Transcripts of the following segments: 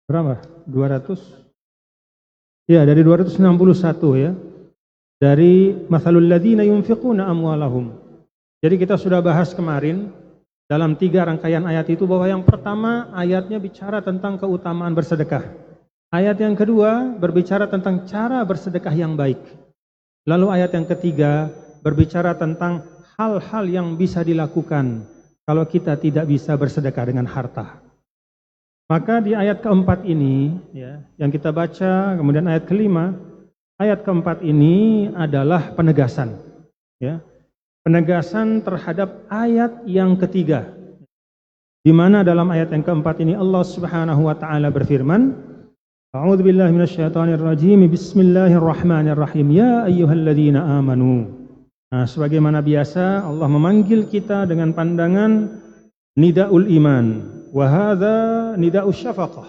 berapa? 200? Ya, dari 261 ya. Dari mathalul ladzina yunfiquna amwalahum. Jadi kita sudah bahas kemarin dalam 3 rangkaian ayat itu bahwa yang pertama ayatnya bicara tentang keutamaan bersedekah. Ayat yang kedua berbicara tentang cara bersedekah yang baik. Lalu ayat yang ketiga berbicara tentang hal-hal yang bisa dilakukan kalau kita tidak bisa bersedekah dengan harta. Maka di ayat keempat ini ya, yang kita baca, kemudian ayat kelima, ayat keempat ini adalah penegasan ya. Penegasan terhadap ayat yang ketiga. Di mana dalam ayat yang keempat ini Allah Subhanahu wa taala berfirman, A'udzubillahi minasyaitonirrajim. Bismillahirrahmanirrahim. Ya ayyuhalladzina amanu. Nah, sebagaimana biasa Allah memanggil kita dengan pandangan nidaul iman. Wa hadza nida'us syafaqah.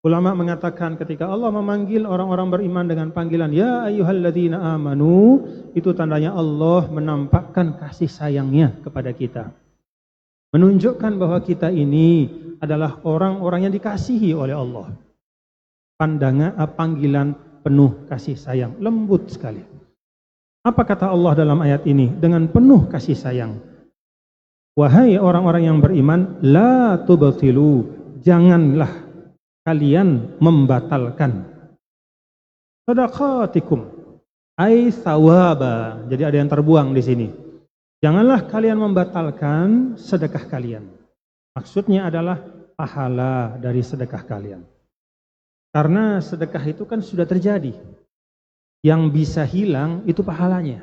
Ulama mengatakan ketika Allah memanggil orang-orang beriman dengan panggilan ya ayyuhalladzina amanu, itu tandanya Allah menampakkan kasih sayangnya kepada kita. Menunjukkan bahwa kita ini adalah orang-orang yang dikasihi oleh Allah. Pandangan panggilan penuh kasih sayang, lembut sekali. Apa kata Allah dalam ayat ini? Dengan penuh kasih sayang. Wahai orang-orang yang beriman, la tubtilu, janganlah kalian membatalkan shadaqatikum, ai thawaba. Jadi ada yang terbuang di sini. Janganlah kalian membatalkan sedekah kalian. Maksudnya adalah pahala dari sedekah kalian. Karena sedekah itu kan sudah terjadi. Yang bisa hilang itu pahalanya.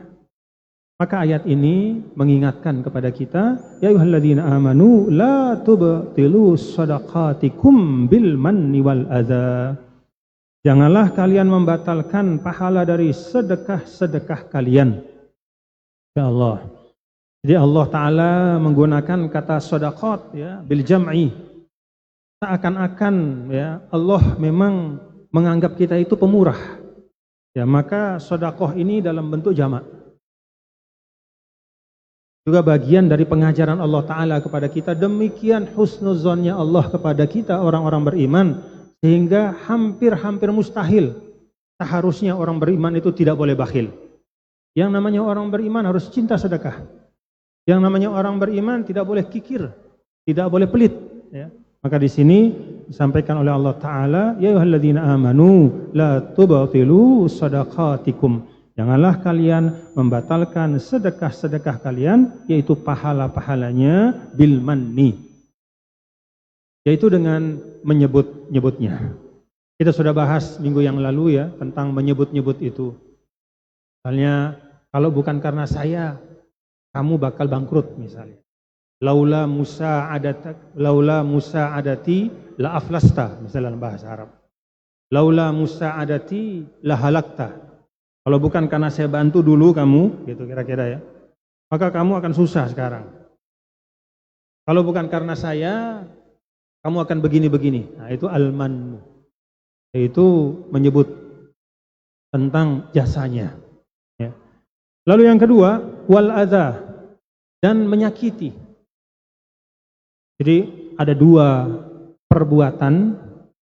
Maka ayat ini mengingatkan kepada kita, ya ayyuhalladzina amanu la tubtilu shadaqatikum bil manni wal adza. Janganlah kalian membatalkan pahala dari sedekah-sedekah kalian. Ya Allah. Jadi Allah Ta'ala menggunakan kata shadaqat ya, bil jam'i. Seakan-akan ya Allah memang menganggap kita itu pemurah. Ya, maka sedekah ini dalam bentuk jamak. Juga bagian dari pengajaran Allah Ta'ala kepada kita, demikian husnuzonnya Allah kepada kita orang-orang beriman, sehingga hampir-hampir mustahil seharusnya orang beriman itu tidak boleh bakhil. Yang namanya orang beriman harus cinta sedekah. Yang namanya orang beriman tidak boleh kikir, tidak boleh pelit ya. Maka di sini disampaikan oleh Allah Ta'ala, ya ayyuhalladzina amanu la tubtilu shadaqatikum. Janganlah kalian membatalkan sedekah-sedekah kalian, yaitu pahala-pahalanya bil manni, yaitu dengan menyebut-nyebutnya. Kita sudah bahas minggu yang lalu ya tentang menyebut-nyebut itu. Misalnya, kalau bukan karena saya, kamu bakal bangkrut misalnya. Laula Musa adati la aflasta, misalnya dalam bahasa Arab. Laula Musa adati la halakta. Kalau bukan karena saya bantu dulu kamu, gitu kira-kira ya, maka kamu akan susah sekarang. Kalau bukan karena saya, kamu akan begini-begini. Nah, itu al-mannu, yaitu menyebut tentang jasanya. Ya. Lalu yang kedua, wal adza, dan menyakiti. Jadi ada 2 perbuatan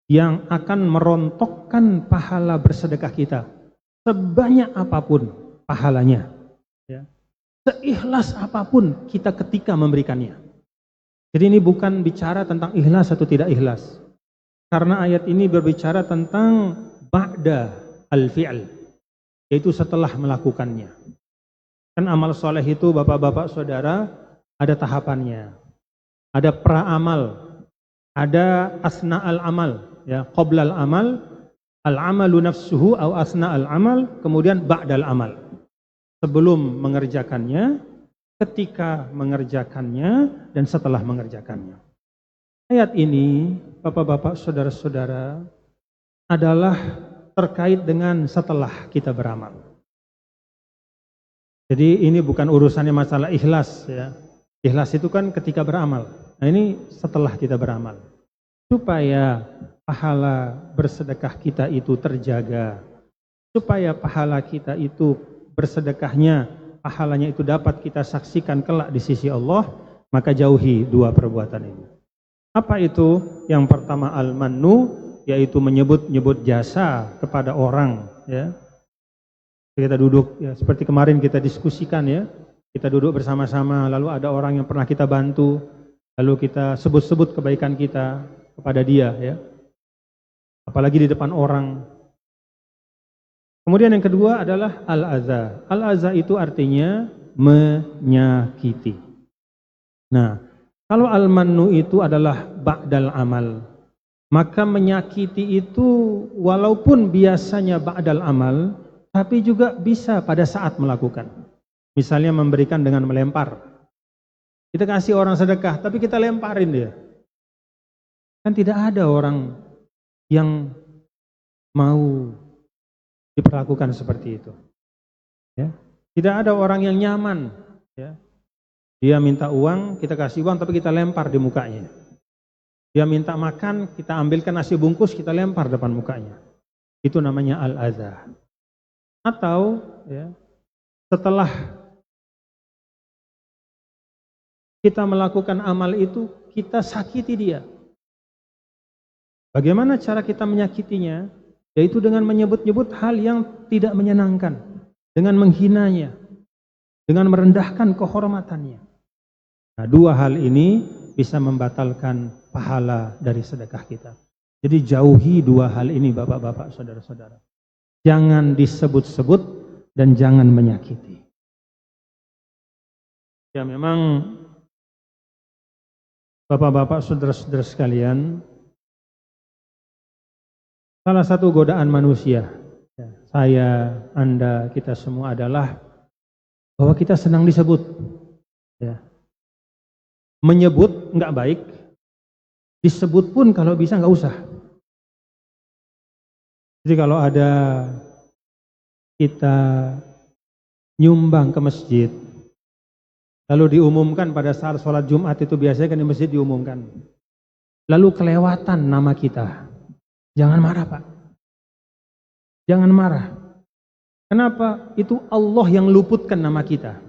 yang akan merontokkan pahala bersedekah kita. Sebanyak apapun pahalanya, ya. Seikhlas apapun kita ketika memberikannya. Jadi ini bukan bicara tentang ikhlas atau tidak ikhlas. Karena ayat ini berbicara tentang ba'da al-fi'l, yaitu setelah melakukannya. Kan amal soleh itu bapak-bapak saudara ada tahapannya. Ada pra-amal, ada asna al-amal, ya, qabla al-amal, al-amalu nafsuhu atau asna al-amal, kemudian ba'dal amal. Sebelum mengerjakannya, ketika mengerjakannya, dan setelah mengerjakannya. Ayat ini, bapak-bapak, saudara-saudara, adalah terkait dengan setelah kita beramal. Jadi ini bukan urusannya masalah ikhlas ya. Ikhlas itu kan ketika beramal. Nah ini setelah kita beramal. Supaya pahala bersedekah kita itu terjaga, supaya pahala kita itu bersedekahnya, pahalanya itu dapat kita saksikan kelak di sisi Allah, maka jauhi 2 perbuatan ini. Apa itu? Yang pertama al-mannu, yaitu menyebut-nyebut jasa kepada orang, ya. Kita duduk, ya, seperti kemarin kita diskusikan, ya. Kita duduk bersama-sama, lalu ada orang yang pernah kita bantu, lalu kita sebut-sebut kebaikan kita kepada dia, ya. Apalagi di depan orang. Kemudian yang kedua adalah al-adza. Al-adza itu artinya menyakiti. Nah, kalau al-mannu itu adalah ba'dal amal, maka menyakiti itu walaupun biasanya ba'dal amal, tapi juga bisa pada saat melakukan. Misalnya memberikan dengan melempar. Kita kasih orang sedekah, tapi kita lemparin dia. Kan tidak ada orang yang mau diperlakukan seperti itu. Ya. Tidak ada orang yang nyaman. Ya. Dia minta uang, kita kasih uang, tapi kita lempar di mukanya. Dia minta makan, kita ambilkan nasi bungkus, kita lempar depan mukanya. Itu namanya al-adza. Atau ya, setelah kita melakukan amal itu, kita sakiti dia. Bagaimana cara kita menyakitinya? Yaitu dengan menyebut-nyebut hal yang tidak menyenangkan, dengan menghinanya, dengan merendahkan kehormatannya. Nah, dua hal ini bisa membatalkan pahala dari sedekah kita. Jadi jauhi dua hal ini, bapak-bapak, saudara-saudara. Jangan disebut-sebut dan jangan menyakiti. Ya, memang bapak-bapak, saudara-saudara sekalian, salah satu godaan manusia, ya, saya, Anda, kita semua adalah bahwa kita senang disebut. Ya. Menyebut enggak baik, disebut pun kalau bisa enggak usah. Jadi kalau ada kita nyumbang ke masjid, lalu diumumkan pada saat sholat Jumat itu biasanya kan di masjid diumumkan. Lalu kelewatan nama kita. Jangan marah, Pak. Jangan marah. Kenapa? Itu Allah yang luputkan nama kita.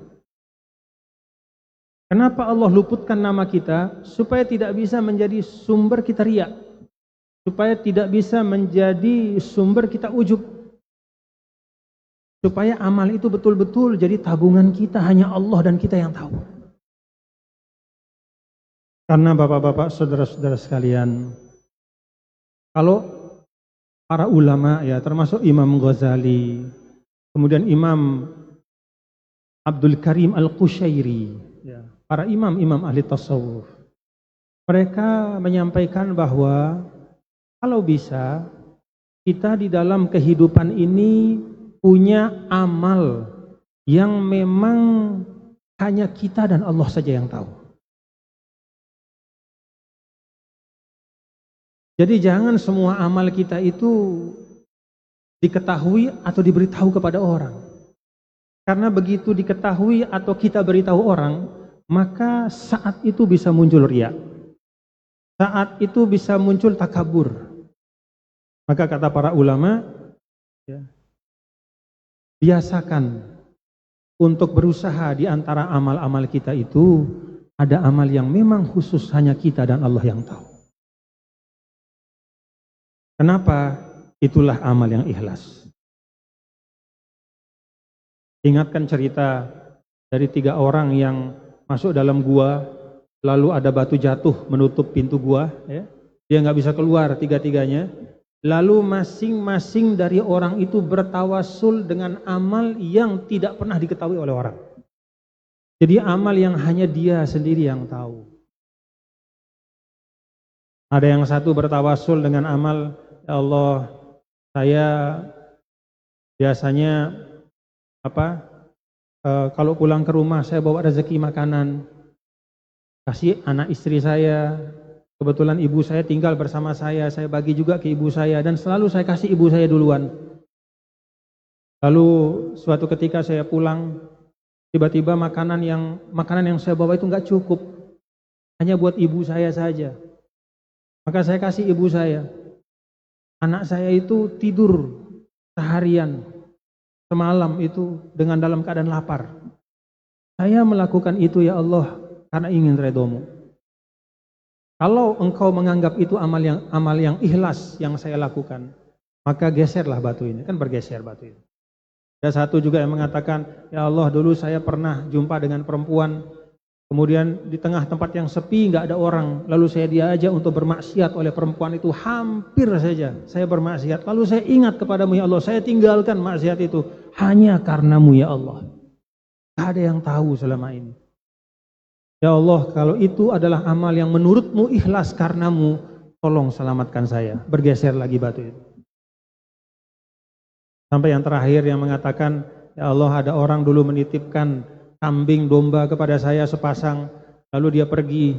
Kenapa Allah luputkan nama kita? Supaya tidak bisa menjadi sumber kita riya. Supaya tidak bisa menjadi sumber kita ujub. Supaya amal itu betul-betul jadi tabungan kita, hanya Allah dan kita yang tahu. Karena bapak-bapak, saudara-saudara sekalian, kalau para ulama, ya, termasuk Imam Ghazali, kemudian Imam Abdul Karim Al-Qushairi, ya, para imam-imam ahli tasawuf, mereka menyampaikan bahwa kalau bisa kita di dalam kehidupan ini punya amal yang memang hanya kita dan Allah saja yang tahu. Jadi jangan semua amal kita itu diketahui atau diberitahu kepada orang. Karena begitu diketahui atau kita beritahu orang, maka saat itu bisa muncul riya. Saat itu bisa muncul takabur. Maka kata para ulama, ya, biasakan untuk berusaha di antara amal-amal kita itu, ada amal yang memang khusus hanya kita dan Allah yang tahu. Kenapa? Itulah amal yang ikhlas. Ingatkan cerita dari 3 orang yang masuk dalam gua, lalu ada batu jatuh menutup pintu gua, ya. Dia nggak bisa keluar tiga-tiganya. Lalu masing-masing dari orang itu bertawasul dengan amal yang tidak pernah diketahui oleh orang. Jadi amal yang hanya dia sendiri yang tahu. Ada yang satu bertawasul dengan amal, ya Allah, saya biasanya kalau pulang ke rumah saya bawa rezeki makanan, kasih anak istri saya. Kebetulan ibu saya tinggal bersama saya bagi juga ke ibu saya dan selalu saya kasih ibu saya duluan. Lalu suatu ketika saya pulang, tiba-tiba makanan yang saya bawa itu nggak cukup, hanya buat ibu saya saja. Maka saya kasih ibu saya. Anak saya itu tidur seharian, semalam itu dengan dalam keadaan lapar. Saya melakukan itu ya Allah karena ingin ridho-Mu. Kalau engkau menganggap itu amal yang ikhlas yang saya lakukan, maka geserlah batu ini. Kan bergeser batu ini. Ada satu juga yang mengatakan, ya Allah, dulu saya pernah jumpa dengan perempuan, kemudian di tengah tempat yang sepi, nggak ada orang, lalu saya diajak untuk bermaksiat oleh perempuan itu, hampir saja saya bermaksiat, lalu saya ingat kepadamu ya Allah, saya tinggalkan maksiat itu hanya karenamu ya Allah. Gak ada yang tahu selama ini. Ya Allah, kalau itu adalah amal yang menurutmu ikhlas karenamu, tolong selamatkan saya. Bergeser lagi batu itu. Sampai yang terakhir yang mengatakan, ya Allah, ada orang dulu menitipkan kambing domba kepada saya sepasang, lalu dia pergi.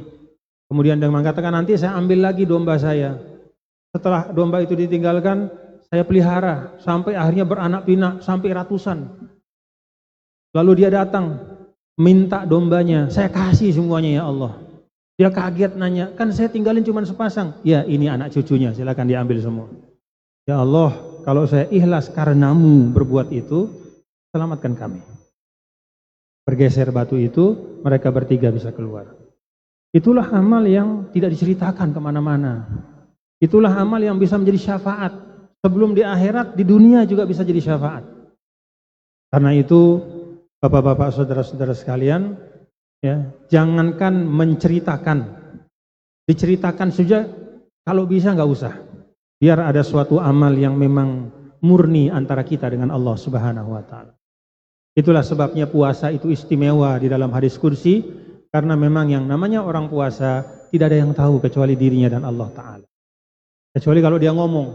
Kemudian dia mengatakan, nanti saya ambil lagi domba saya. Setelah domba itu ditinggalkan, saya pelihara sampai akhirnya beranak pinak sampai ratusan. Lalu dia datang minta dombanya, saya kasih semuanya ya Allah. Dia kaget nanya, kan saya tinggalin cuma sepasang. Ya, ini anak cucunya, silakan diambil semua. Ya Allah, kalau saya ikhlas karenamu berbuat itu, selamatkan kami. Bergeser batu itu, mereka bertiga bisa keluar. Itulah amal yang tidak diceritakan kemana-mana. Itulah amal yang bisa menjadi syafaat. Sebelum di akhirat, di dunia juga bisa jadi syafaat. Karena itu, Bapak-bapak, saudara-saudara sekalian, ya, jangankan menceritakan. Diceritakan saja, kalau bisa nggak usah. Biar ada suatu amal yang memang murni antara kita dengan Allah Subhanahu wa Ta'ala. Itulah sebabnya puasa itu istimewa di dalam hadis kursi, karena memang yang namanya orang puasa tidak ada yang tahu kecuali dirinya dan Allah Ta'ala. Kecuali kalau dia ngomong.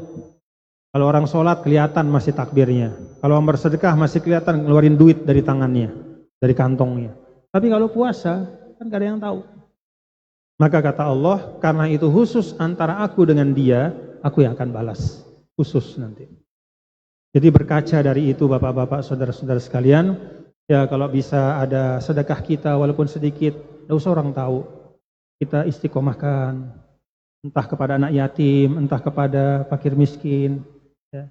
Kalau orang sholat kelihatan masih takbirnya. Kalau orang bersedekah masih kelihatan ngeluarin duit dari tangannya, dari kantongnya. Tapi kalau puasa kan gak ada yang tahu. Maka kata Allah, karena itu khusus antara aku dengan dia, aku yang akan balas. Khusus nanti. Jadi berkaca dari itu bapak-bapak, saudara-saudara sekalian, ya kalau bisa ada sedekah kita walaupun sedikit, tidak usah orang tahu. Kita istiqomahkan, entah kepada anak yatim, entah kepada fakir miskin. Ya.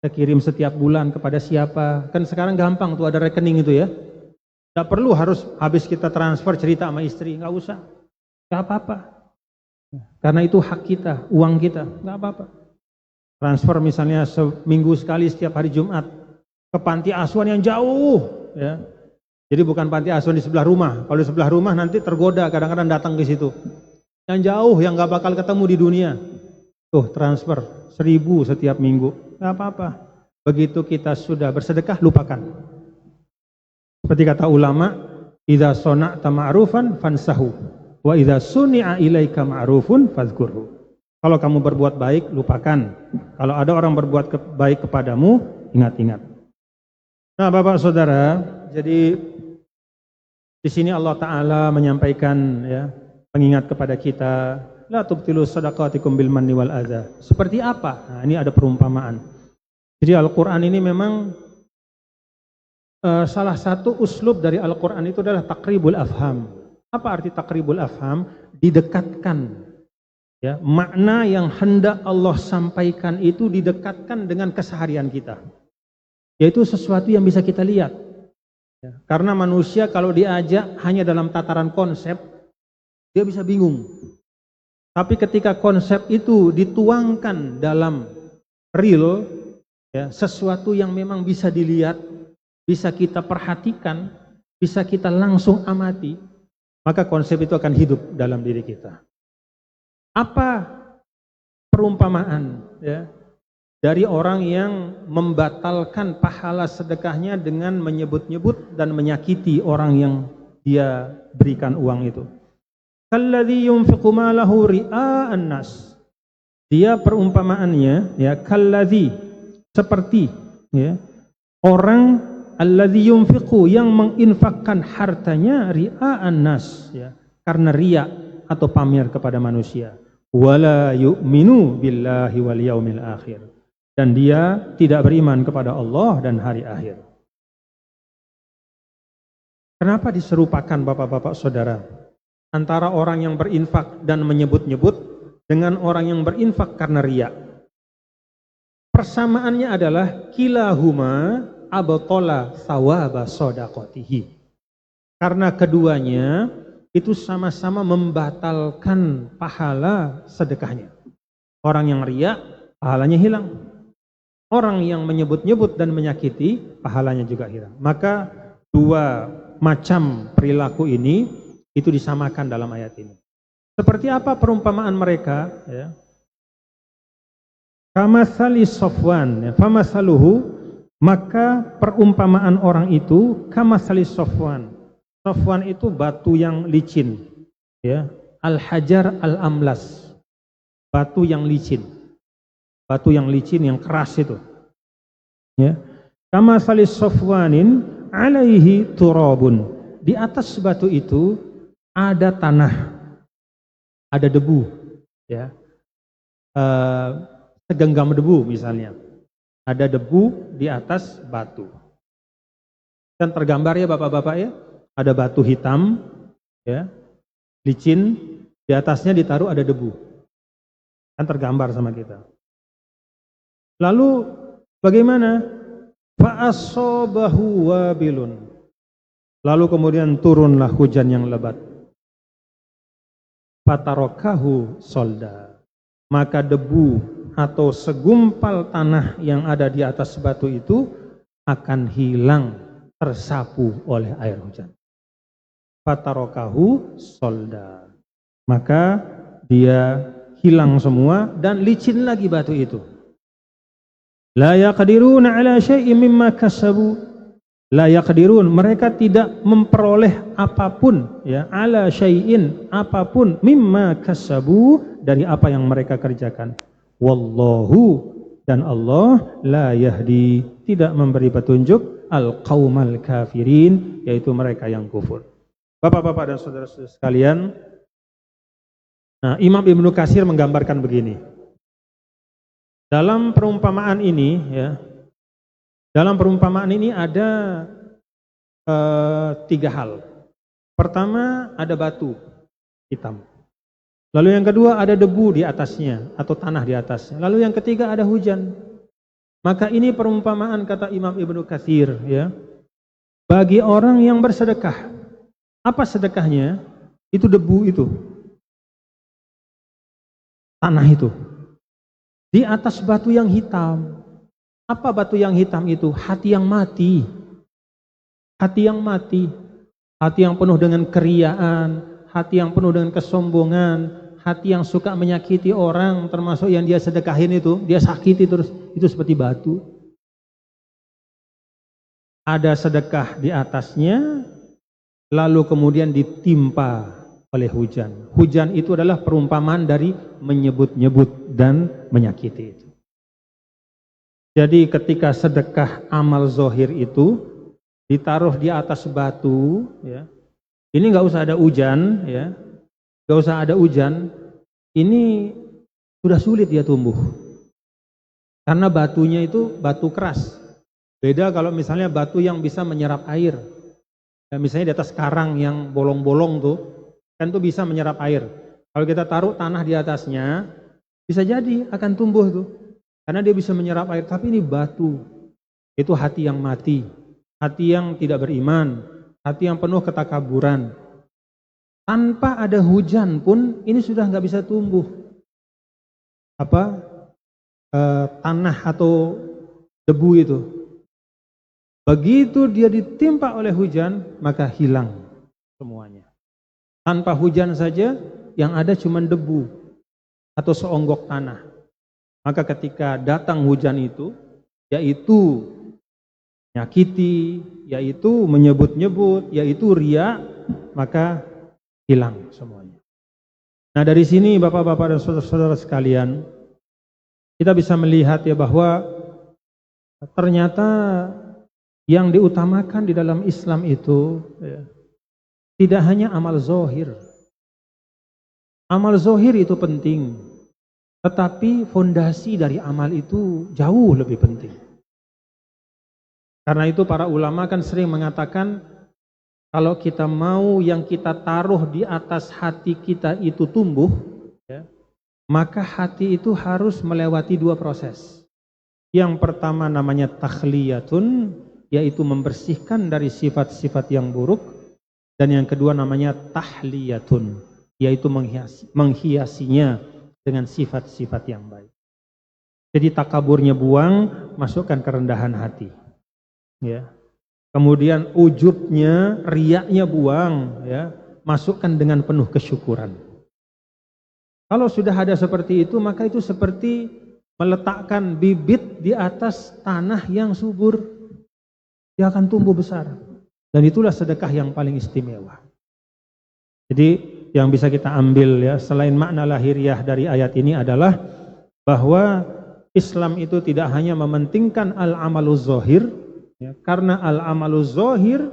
Kita kirim setiap bulan kepada siapa. Kan sekarang gampang tuh ada rekening itu ya. Tidak perlu harus habis kita transfer cerita sama istri, nggak usah. Nggak apa-apa. Karena itu hak kita, uang kita, nggak apa-apa. Transfer misalnya seminggu sekali setiap hari Jumat ke panti asuhan yang jauh, ya. Jadi bukan panti asuhan di sebelah rumah. Kalau di sebelah rumah nanti tergoda kadang-kadang datang ke situ. Yang jauh, yang nggak bakal ketemu di dunia. Tuh transfer 1.000 setiap minggu, nggak apa-apa. Begitu kita sudah bersedekah, lupakan. Seperti kata ulama, idza sona'ta ma'rufan fansahu, wa idza suni'a ilaika ma'rufun fadhkurhu. Kalau kamu berbuat baik, lupakan. Kalau ada orang berbuat baik kepadamu, ingat-ingat. Nah, Bapak Saudara, jadi di sini Allah Ta'ala menyampaikan ya, pengingat kepada kita, la tubtilu shadaqatikum bil manni wal adza. Seperti apa? Nah, ini ada perumpamaan. Jadi Al-Qur'an ini memang salah satu uslub dari Al-Qur'an itu adalah takribul afham. Apa arti takribul afham? Didekatkan. Ya, makna yang hendak Allah sampaikan itu didekatkan dengan keseharian kita. Yaitu sesuatu yang bisa kita lihat. Ya, karena manusia kalau diajak hanya dalam tataran konsep, dia bisa bingung. Tapi ketika konsep itu dituangkan dalam real, ya, sesuatu yang memang bisa dilihat, bisa kita perhatikan, bisa kita langsung amati, maka konsep itu akan hidup dalam diri kita. Apa perumpamaan ya, dari orang yang membatalkan pahala sedekahnya dengan menyebut-nyebut dan menyakiti orang yang dia berikan uang itu? Kalladzi yunfiqu malahu ria'an nas. Dia perumpamaannya ya kalladzi, seperti ya orang alladzi yunfiqu yang menginfakkan hartanya ria'an nas ya, karena riya atau pamer kepada manusia. Wala yu'minu billahi wal yaumil akhir. Dan dia tidak beriman kepada Allah dan hari akhir. Kenapa diserupakan Bapak-bapak Saudara antara orang yang berinfak dan menyebut-nyebut dengan orang yang berinfak karena riya? Persamaannya adalah kilahuma abtala thawaba shadaqatihi. Karena keduanya itu sama-sama membatalkan pahala sedekahnya. Orang yang riya, pahalanya hilang. Orang yang menyebut-nyebut dan menyakiti, pahalanya juga hilang. Maka dua macam perilaku ini itu disamakan dalam ayat ini. Seperti apa perumpamaan mereka? Ya. Kamasali Sofwan, ya. Famasaluhu, maka perumpamaan orang itu kamasali Sofwan. Sofwan itu batu yang licin, ya. Al-hajar al-amlas, batu yang licin, yang keras itu. Ya. Kamasali Sofwanin alaihi turabun, di atas batu itu ada tanah, ada debu, ya, segenggam debu misalnya, ada debu di atas batu. Dan tergambar ya bapak-bapak ya, ada batu hitam, ya, licin, di atasnya ditaruh ada debu, kan tergambar sama kita. Lalu bagaimana? Fa'asobahu wabilun, lalu kemudian turunlah hujan yang lebat. Fatarokahu solda, maka debu atau segumpal tanah yang ada di atas batu itu akan hilang tersapu oleh air hujan. Fatarokahu solda, maka dia hilang semua dan licin lagi batu itu. La yaqdiruna ala syai'in mimma kasabu, la yaqdirun, mereka tidak memperoleh apapun, ya, ala syai'in, apapun, mimma kasabu, dari apa yang mereka kerjakan. Wallahu, dan Allah la yahdi, tidak memberi petunjuk al-qaumal kafirin, yaitu mereka yang kufur. Bapak-bapak dan saudara-saudara sekalian, nah, Imam Ibnu Katsir menggambarkan begini. Dalam perumpamaan ini, ya, dalam perumpamaan ini ada tiga hal. Pertama, ada batu hitam. Lalu yang kedua, ada debu di atasnya atau tanah di atasnya. Lalu yang ketiga, ada hujan. Maka ini perumpamaan, kata Imam Ibnu Katsir, ya, bagi orang yang bersedekah. Apa sedekahnya? Itu debu itu, tanah itu, di atas batu yang hitam. Apa batu yang hitam itu? Hati yang mati. Hati yang mati. Hati yang penuh dengan keriaan, hati yang penuh dengan kesombongan, hati yang suka menyakiti orang, termasuk yang dia sedekahin itu, dia sakiti terus. Itu seperti batu. Ada sedekah di atasnya, lalu kemudian ditimpa oleh hujan. Hujan itu adalah perumpamaan dari menyebut-nyebut dan menyakiti itu. Jadi ketika sedekah amal zohir itu ditaruh di atas batu, ya, ini nggak usah ada hujan, ya, nggak usah ada hujan, ini sudah sulit dia tumbuh, karena batunya itu batu keras. Beda kalau misalnya batu yang bisa menyerap air, ya, misalnya di atas karang yang bolong-bolong tuh, kan tuh bisa menyerap air. Kalau kita taruh tanah di atasnya, bisa jadi akan tumbuh tuh, karena dia bisa menyerap air. Tapi ini batu, itu hati yang mati, hati yang tidak beriman, hati yang penuh ketakaburan. Tanpa ada hujan pun ini sudah nggak bisa tumbuh. Tanah atau debu itu. Begitu dia ditimpa oleh hujan, maka hilang semuanya. Tanpa hujan saja, yang ada cuma debu atau seonggok tanah. Maka ketika datang hujan itu, yaitu nyakiti, yaitu menyebut-nyebut, yaitu riya, maka hilang semuanya. Nah, dari sini bapak-bapak dan saudara-saudara sekalian, kita bisa melihat ya bahwa ternyata yang diutamakan di dalam Islam itu, ya, tidak hanya amal zohir. Amal zohir itu penting, tetapi fondasi dari amal itu jauh lebih penting. Karena itu para ulama kan sering mengatakan, kalau kita mau yang kita taruh di atas hati kita itu tumbuh, ya, maka hati itu harus melewati dua proses. Yang pertama namanya takhliyatun, yaitu membersihkan dari sifat-sifat yang buruk. Dan yang kedua namanya tahliyatun, yaitu menghiasinya dengan sifat-sifat yang baik. Jadi takaburnya buang, masukkan kerendahan hati. Ya. Kemudian ujubnya, riyaknya buang, ya, masukkan dengan penuh kesyukuran. Kalau sudah ada seperti itu, maka itu seperti meletakkan bibit di atas tanah yang subur. Dia akan tumbuh besar. Dan itulah sedekah yang paling istimewa. Jadi yang bisa kita ambil ya, selain makna lahiriah dari ayat ini adalah bahwa Islam itu tidak hanya mementingkan al-amaluz zahir, ya, karena al-amaluz zahir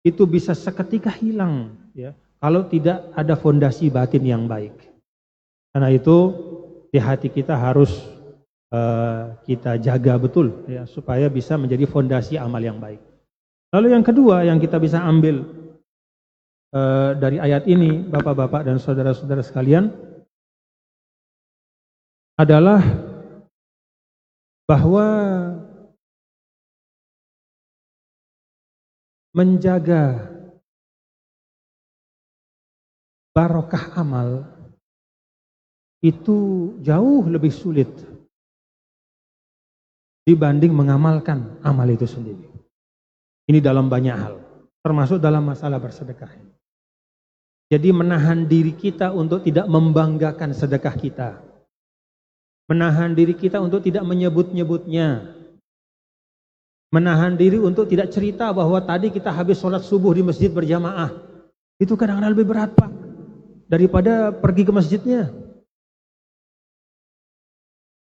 itu bisa seketika hilang, ya, kalau tidak ada fondasi batin yang baik. Karena itu di hati kita harus kita jaga betul, ya, supaya bisa menjadi fondasi amal yang baik. Lalu yang kedua yang kita bisa ambil dari ayat ini, bapak-bapak dan saudara-saudara sekalian, adalah bahwa menjaga barokah amal itu jauh lebih sulit dibanding mengamalkan amal itu sendiri. Ini dalam banyak hal, termasuk dalam masalah bersedekah. Jadi menahan diri kita untuk tidak membanggakan sedekah kita, menahan diri kita untuk tidak menyebut-nyebutnya, menahan diri untuk tidak cerita bahwa tadi kita habis sholat subuh di masjid berjamaah. Itu kadang-kadang lebih berat, Pak, daripada pergi ke masjidnya.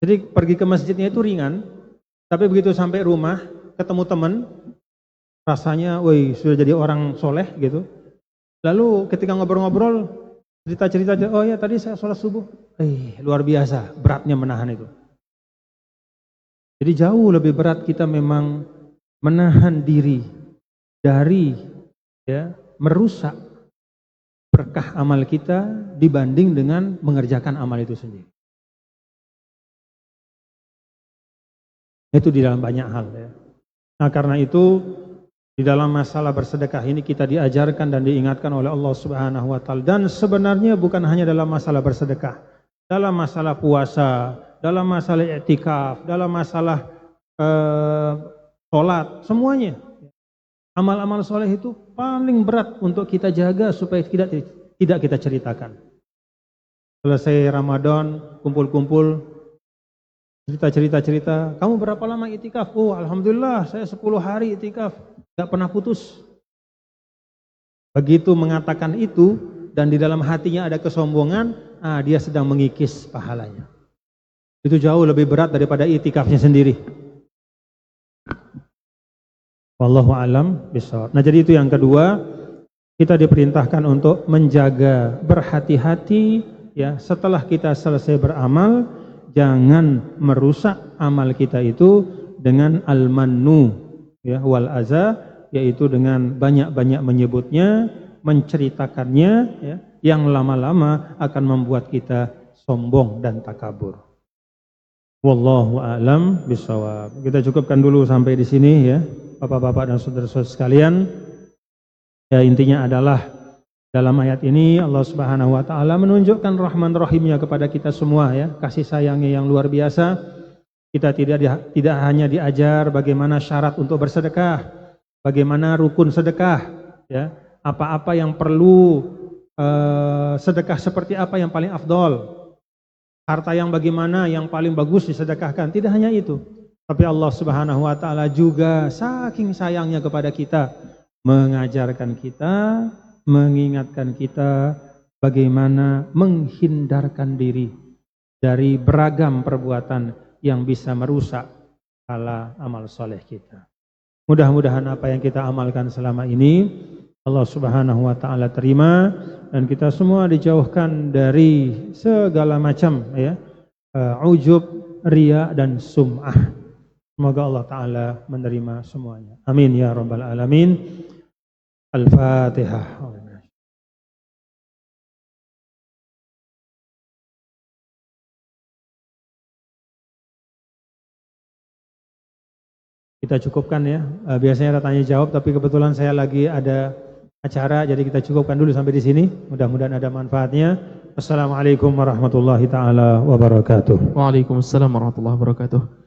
Jadi pergi ke masjidnya itu ringan, tapi begitu sampai rumah ketemu teman, rasanya woi sudah jadi orang soleh gitu. Lalu ketika ngobrol-ngobrol, cerita-cerita, oh ya tadi saya sholat subuh, luar biasa beratnya menahan itu. Jadi jauh lebih berat kita memang menahan diri dari ya merusak berkah amal kita dibanding dengan mengerjakan amal itu sendiri. Itu di dalam banyak hal ya. Nah karena itu di dalam masalah bersedekah ini kita diajarkan dan diingatkan oleh Allah Subhanahu wa taala, dan sebenarnya bukan hanya dalam masalah bersedekah, dalam masalah puasa, dalam masalah i'tikaf, dalam masalah sholat, semuanya. Amal-amal soleh itu paling berat untuk kita jaga supaya tidak kita ceritakan. Selesai Ramadan, kumpul-kumpul, cerita-cerita, kamu berapa lama i'tikaf? Oh alhamdulillah saya 10 hari i'tikaf. Gak pernah putus. Begitu mengatakan itu dan di dalam hatinya ada kesombongan, dia sedang mengikis pahalanya. Itu jauh lebih berat daripada i'tikafnya sendiri. Wallahu alam bishawab. Nah jadi itu yang kedua, kita diperintahkan untuk menjaga, berhati-hati ya, setelah kita selesai beramal, jangan merusak amal kita itu dengan al-mannu ya, wal aza, yaitu dengan banyak-banyak menyebutnya, menceritakannya ya, yang lama-lama akan membuat kita sombong dan takabur. Wallahu a'lam bishawab. Kita cukupkan dulu sampai di sini ya, Bapak-bapak dan saudara-saudara sekalian. Ya intinya adalah dalam ayat ini Allah Subhanahu wa taala menunjukkan rahman rahimnya kepada kita semua ya, kasih sayangnya yang luar biasa. Kita tidak hanya diajar bagaimana syarat untuk bersedekah, bagaimana rukun sedekah, ya, apa-apa yang perlu sedekah seperti apa yang paling afdol, harta yang bagaimana yang paling bagus disedekahkan. Tidak hanya itu, tapi Allah Subhanahu wa taala juga saking sayangnya kepada kita mengajarkan kita, mengingatkan kita bagaimana menghindarkan diri dari beragam perbuatan yang bisa merusak pahala amal soleh kita. Mudah-mudahan apa yang kita amalkan selama ini Allah Subhanahu wa taala terima dan kita semua dijauhkan dari segala macam ya ujub, riya dan sum'ah. Semoga Allah taala menerima semuanya. Amin ya rabbal alamin. Al-Fatihah. Kita cukupkan ya. Biasanya ada tanya jawab, tapi kebetulan saya lagi ada acara, jadi kita cukupkan dulu sampai di sini. Mudah-mudahan ada manfaatnya. Assalamualaikum warahmatullahi taala wabarakatuh. Waalaikumsalam warahmatullahi wabarakatuh.